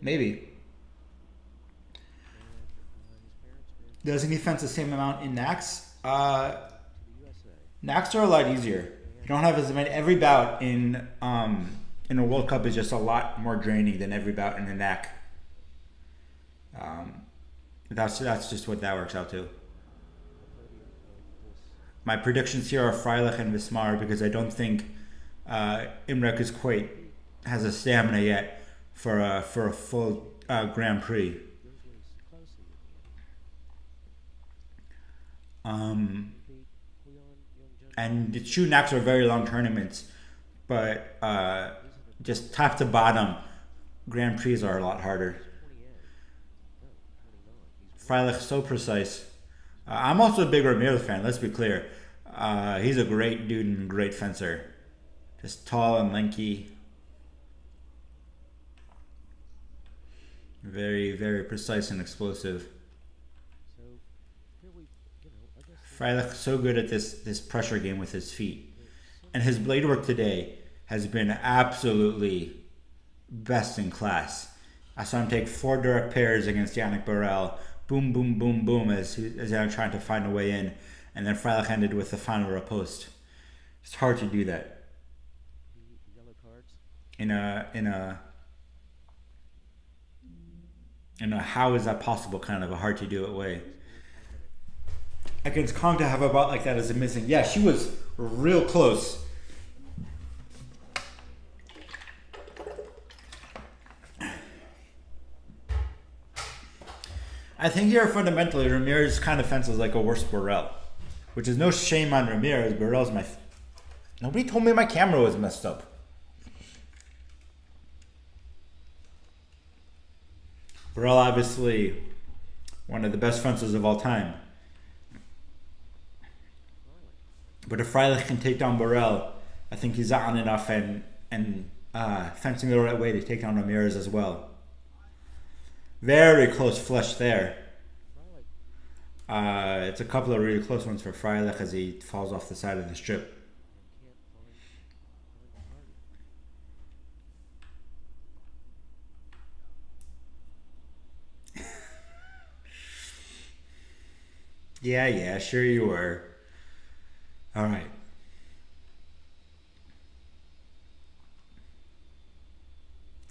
Maybe. Doesn't he fence the same amount in Nax? Nax are a lot easier. You don't have as many. Every bout in a World Cup is just a lot more draining than every bout in the NAC. Um, that's just what that works out to. My predictions here are Freilich and Vismar because I don't think Imrek is quite has a stamina yet for a full Grand Prix. Um, and the two Nacs are very long tournaments, but just top to bottom, Grand Prix are a lot harder. Freilich so precise. I'm also a big Ramirez fan. Let's be clear. He's a great dude and great fencer. Just tall and lanky. Very, very precise and explosive. Freilich so good at this pressure game with his feet. And his blade work today has been absolutely best in class. I saw him take 4 direct pairs against Yannick Burrell. Boom, boom, boom, boom as I'm trying to find a way in. And then Freilich ended with the final riposte. It's hard to do that. In a how is that possible kind of a hard to do it way. Against Kong to have a bout like that is amazing. Yeah, she was real close. I think here fundamentally Ramirez kind of fences like a worse Burrell, which is no shame on Ramirez. Burrell's nobody told me my camera was messed up. Burrell obviously one of the best fencers of all time. But if Freilich can take down Burrell, I think he's on enough and fencing the right way to take down Ramirez as well. Very close flush there. It's a couple of really close ones for Freilich as he falls off the side of the strip. Yeah, sure you were. All right.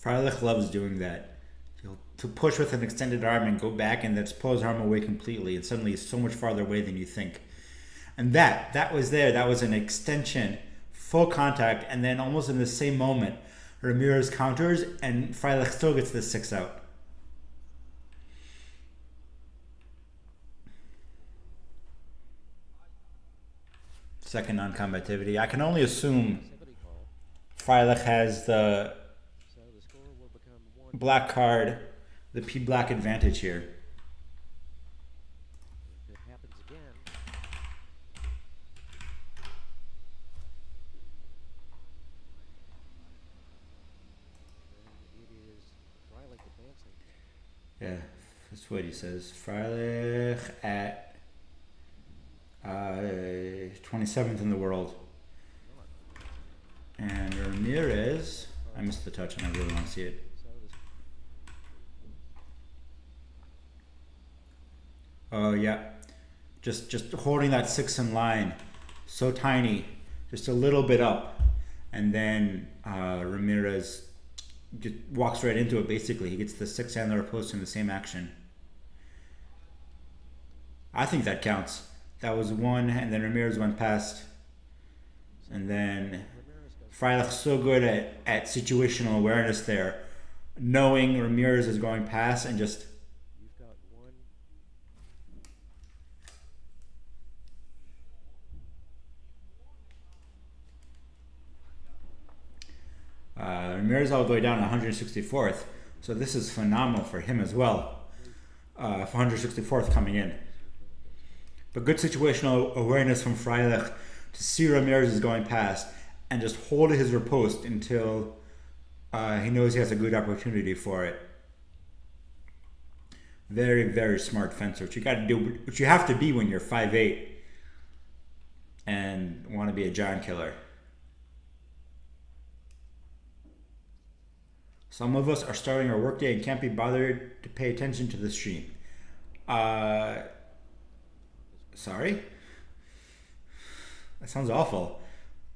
Freilich loves doing that. To push with an extended arm and go back and then pull his arm away completely, and suddenly he's so much farther away than you think. And that was there. That was an extension, full contact, and then almost in the same moment, Ramirez counters and Freilich still gets the 6 out. Second non-combativity. I can only assume Freilich has the black card, the P black advantage here. Yeah, that's what he says. Freilich at 27th in the world. And Ramirez, I missed the touch and I really want to see it. Oh yeah, just holding that 6 in line, so tiny, just a little bit up, and then Ramirez just walks right into it. Basically, he gets the 6 and the riposte in the same action. I think that counts. That was one, and then Ramirez went past, and then Freilich so good at situational awareness there, knowing Ramirez is going past and just. Ramirez all the way down to 164th, so this is phenomenal for him as well. For 164th coming in. But good situational awareness from Freilich to see Ramirez is going past and just hold his riposte until he knows he has a good opportunity for it. Very, very smart fencer, which you got to do, which you have to be when you're 5'8" and want to be a giant killer. Some of us are starting our workday and can't be bothered to pay attention to the stream. Uh, Sorry? That sounds awful.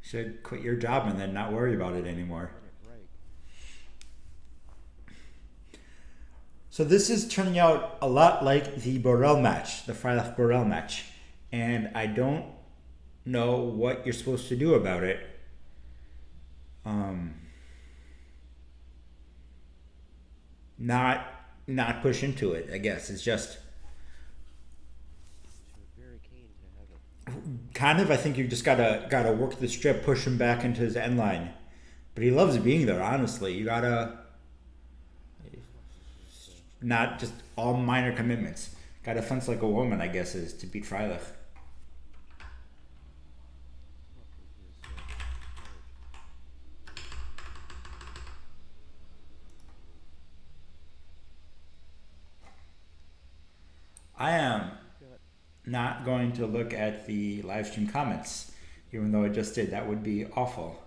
You should quit your job and then not worry about it anymore. So this is turning out a lot like the Borrell match, the Freilich Borrell match. And I don't know what you're supposed to do about it. Not push into it, I guess. It's just kind of, I think you just gotta work the strip, push him back into his end line. But he loves being there, honestly. You gotta not just all minor commitments. Gotta fence like a woman, I guess, is to beat Freilich. I am not going to look at the live stream comments, even though I just did. That would be awful.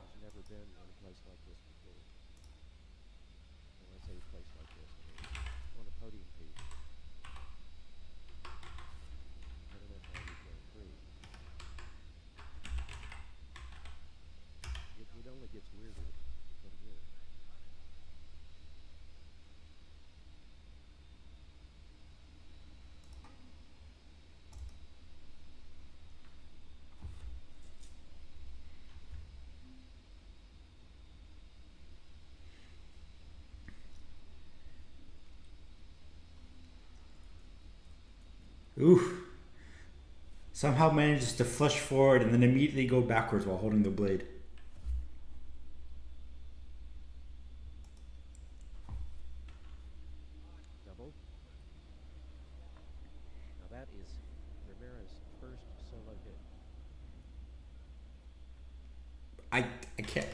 Ooh. Somehow manages to flush forward and then immediately go backwards while holding the blade. Double. Now that is Ramirez's first solo hit. I can't.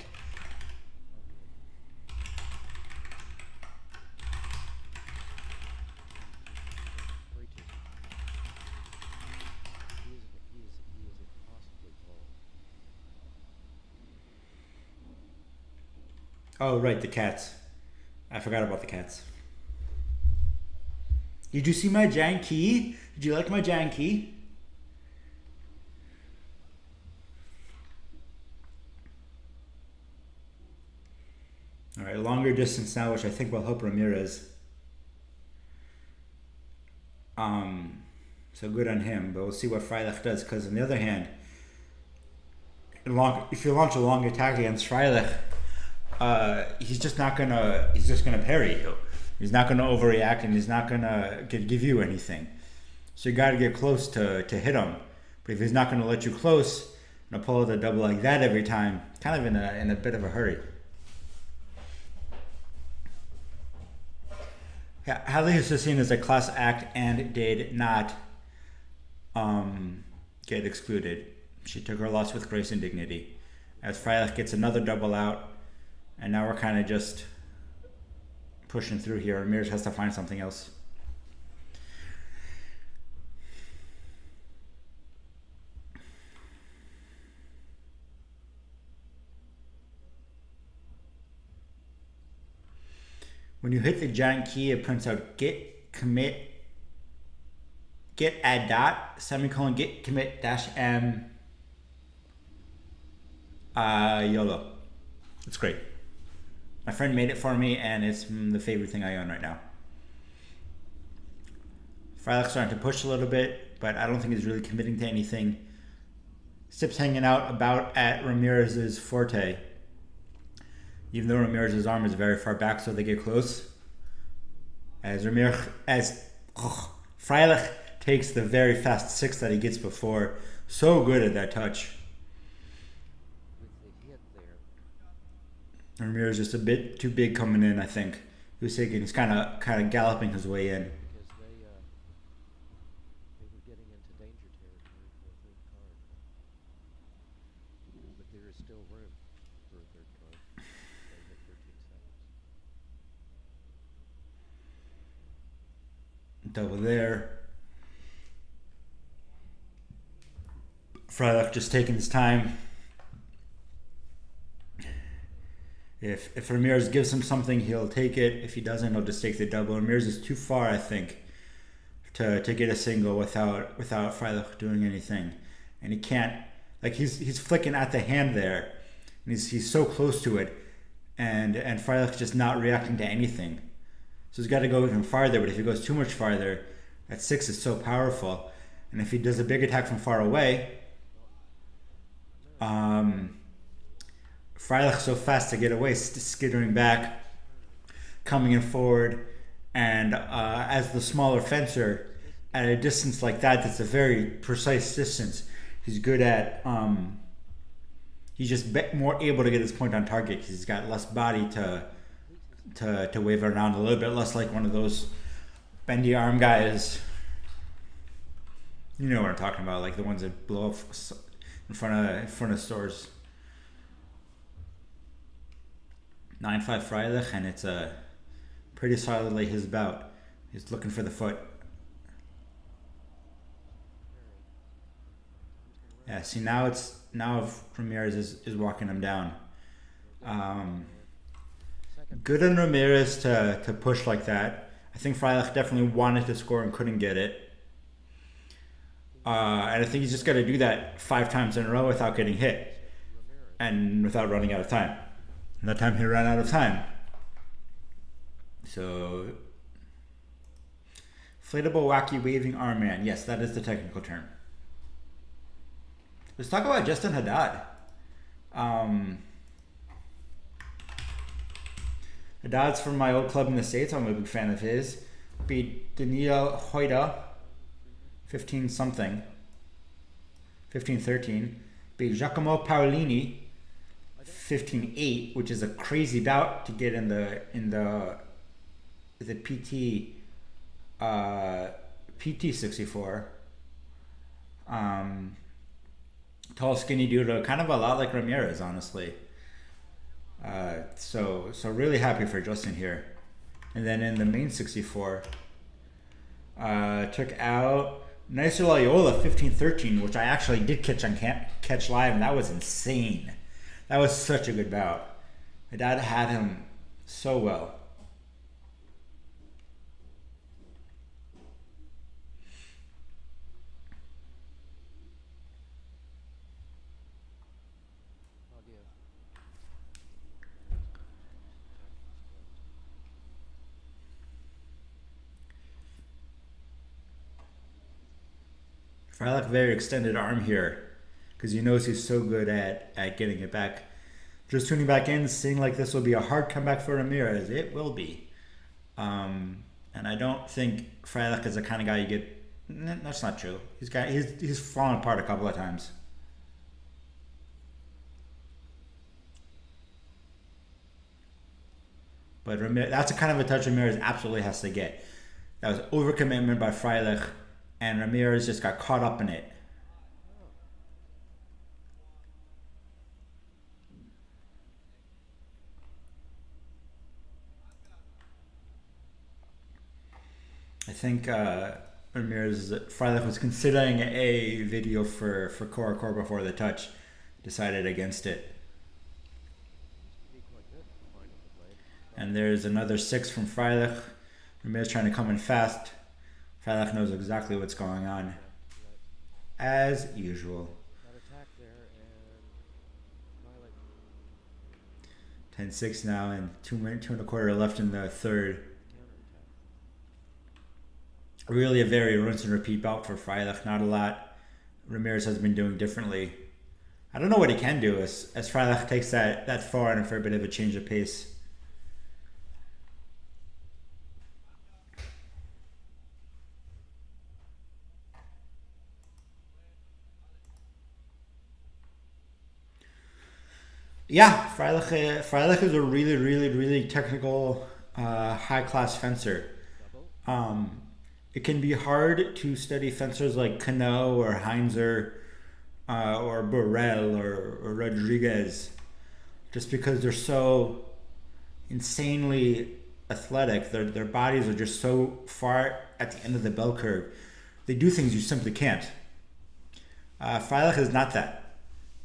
Oh, right, the cats. I forgot about the cats. Did you see my janky? Did you like my janky? All right, longer distance now, which I think will help Ramirez. So good on him, but we'll see what Freilich does. Because on the other hand, if you launch a long attack against Freilich, he's just gonna parry you. He's not gonna overreact, and he's not gonna give you anything. So you got to get close to hit him. But if he's not gonna let you close and pull the double like that every time, kind of in a bit of a hurry. Yeah, Hadley is seen as a class act and did not get excluded. She took her loss with grace and dignity. As Freilich gets another double out, and now we're kind of just pushing through here. Ramirez has to find something else. When you hit the giant key, it prints out get commit get add dot semicolon get commit dash m YOLO. It's great. My friend made it for me, and it's the favorite thing I own right now. Freilich's starting to push a little bit, but I don't think he's really committing to anything. Stips hanging out about at Ramirez's forte. Even though Ramirez's arm is very far back, so they get close. Freilich takes the very fast 6 that he gets before. So good at that touch. Ramirez just a bit too big coming in, I think. He's kind of galloping his way in. Because they were getting into danger territory for a third card. But there is still room for a third card. They hit 13 seconds. Double there. Freilich just taking his time. If Ramirez gives him something, he'll take it. If he doesn't, he'll just take the double. Ramirez is too far, I think, to get a single without Freilich doing anything, and he can't. Like he's flicking at the hand there, and he's so close to it, and Freilich just not reacting to anything. So he's got to go even farther. But if he goes too much farther, that 6 is so powerful, and if he does a big attack from far away, Freilich so fast to get away, skittering back, coming in forward, and as the smaller fencer, at a distance like that, that's a very precise distance. He's good at. He's just more able to get his point on target because he's got less body to wave it around, a little bit less like one of those bendy arm guys. You know what I'm talking about, like the ones that blow up in front of stores. 9-5 Freilich, and it's pretty solidly his bout. He's looking for the foot. Yeah, see now Ramirez is walking him down. Good on Ramirez to push like that. I think Freilich definitely wanted to score and couldn't get it. And I think he's just got to do that 5 times in a row without getting hit and without running out of time. And that time he ran out of time. So, inflatable, wacky, waving arm man. Yes, that is the technical term. Let's talk about Justin Haddad. Haddad's from my old club in the States. I'm a big fan of his. Beat Daniel Hoida, 15-something. 15-13. Beat Giacomo Paolini, 15-8, which is a crazy bout to get in the PT 64. Tall, skinny dude, kind of a lot like Ramirez, honestly. So really happy for Justin here. And then in the main 64, took out Nicer Loyola 15-13, which I actually did catch live, and that was insane. That was such a good bout. My dad had him so well. Freilich very extended arm here because he knows he's so good at getting it back. Just tuning back in, seeing like this will be a hard comeback for Ramirez. It will be. And I don't think Freilich is the kind of guy you get. That's not true. He's fallen apart a couple of times. But that's a kind of a touch Ramirez absolutely has to get. That was overcommitment by Freilich, and Ramirez just got caught up in it. I think Freilich was considering a video for Core before the touch, decided against it. And there's another 6 from Freilich. Ramirez trying to come in fast. Freilich knows exactly what's going on, as usual. 10-6 now, and 2.25 left in the third. Really a very rinse and repeat bout for Freilich. Not a lot Ramirez has been doing differently. I don't know what he can do as Freilich takes that forward for a bit of a change of pace. Yeah, Freilich is a really, really, really technical, high-class fencer. It can be hard to study fencers like Cano or Heinzer or Borrell or Rodriguez just because they're so insanely athletic. Their bodies are just so far at the end of the bell curve. They do things you simply can't. Freilich is not that.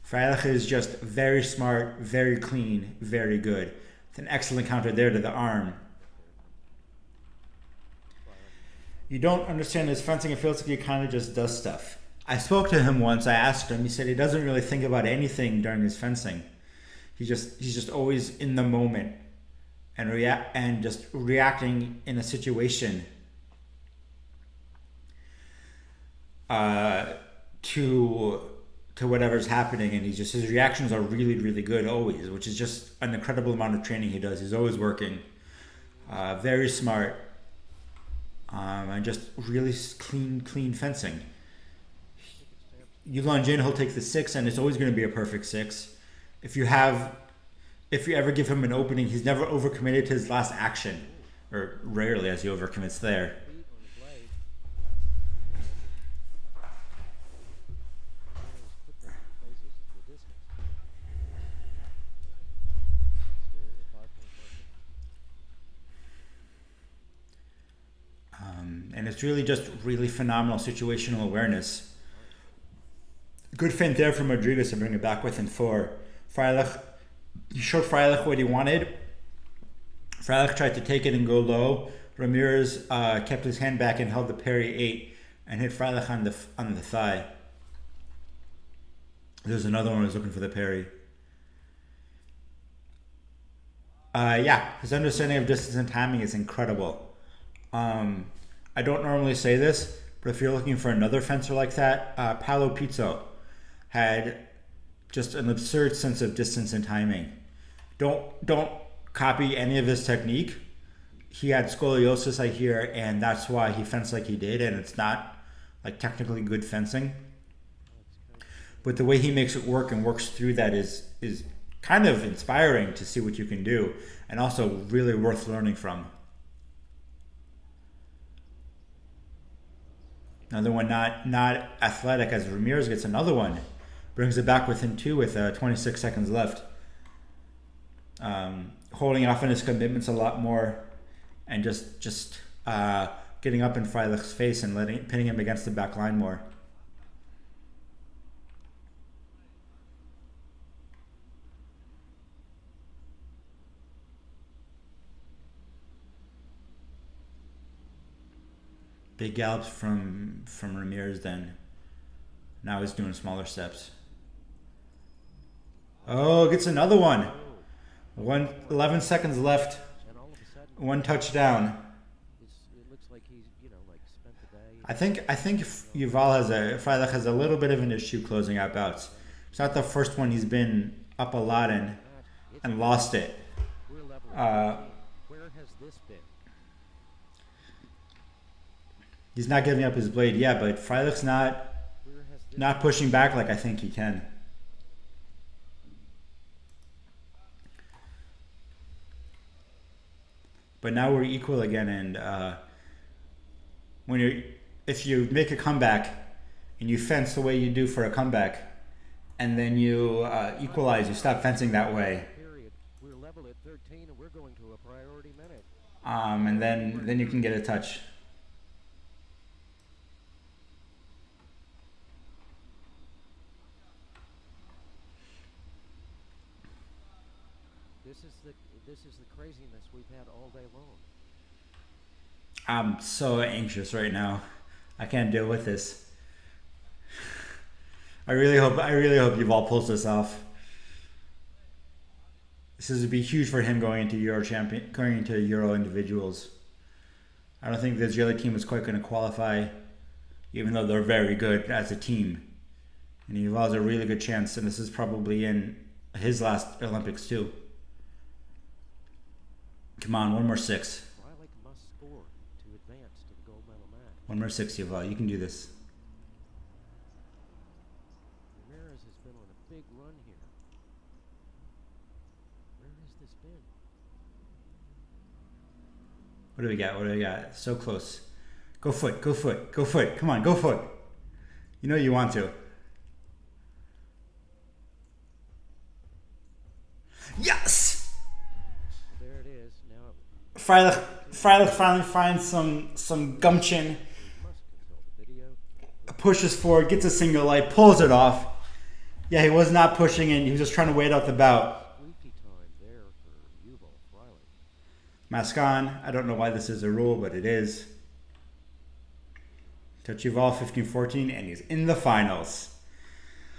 Freilich is just very smart, very clean, very good. It's an excellent counter there to the arm. You don't understand his fencing. It feels like he kind of just does stuff. I spoke to him once. I asked him. He said he doesn't really think about anything during his fencing. He's just always in the moment and just reacting in a situation to whatever's happening, and his reactions are really, really good always, which is just an incredible amount of training he does. He's always working. Very smart. And just really clean fencing. You launch in, he'll take the 6, and it's always going to be a perfect 6. If you ever give him an opening, he's never overcommitted to his last action, or rarely as he overcommits there. And it's really just really phenomenal situational awareness. Good feint there from Rodriguez to bring it back within 4. Freilich, he showed Freilich what he wanted. Freilich tried to take it and go low. Ramirez kept his hand back and held the parry 8 and hit Freilich on the thigh. There's another one who's looking for the parry. His understanding of distance and timing is incredible. I don't normally say this, but if you're looking for another fencer like that, Paolo Pizzo had just an absurd sense of distance and timing. Don't copy any of his technique. He had scoliosis, I hear, and that's why he fenced like he did, and it's not like technically good fencing. But the way he makes it work and works through that is kind of inspiring to see what you can do, and also really worth learning from. Another one not athletic as Ramirez gets another one. Brings it back within 2 with 26 seconds left. Holding off on his commitments a lot more and just getting up in Freilich's face and pinning him against the back line more. Big gallops from Ramirez then. Now he's doing smaller steps. Oh, gets another one. 11 seconds left. 1 touchdown. I think Freilich has a little bit of an issue closing out bouts. It's not the first one he's been up a lot in and lost it. He's not giving up his blade, but Freilich's not pushing back like I think he can. But now we're equal again, and if you make a comeback and you fence the way you do for a comeback, and then you equalize, you stop fencing that way. We're level at 13, and we're going to a priority minute. And then you can get a touch. This is the craziness we've had all day long. I'm so anxious right now. I can't deal with this. I really hope Yuval pulls this off. This would be huge for him going into Euro individuals. I don't think the Israeli team is quite going to qualify, even though they're very good as a team. And Yuval has a really good chance, and this is probably in his last Olympics too. Come on, 1 more 6. Freilich must score to advance to the gold medal match. 1 more 6, Yuval. You can do this. Ramirez has been on a big run here. Where has this been? What do we got? So close. Go foot. Come on, go foot. You know you want to. Yes! Freilich finally finds some gumption, pushes forward, gets a single light, pulls it off, Yeah, he was not pushing in. He was just trying to wait out the bout. Squeaky time there for Yuval Freilich. Mascon, I don't know why this is a rule, but it is. Touchy ball 15-14, and he's in the finals.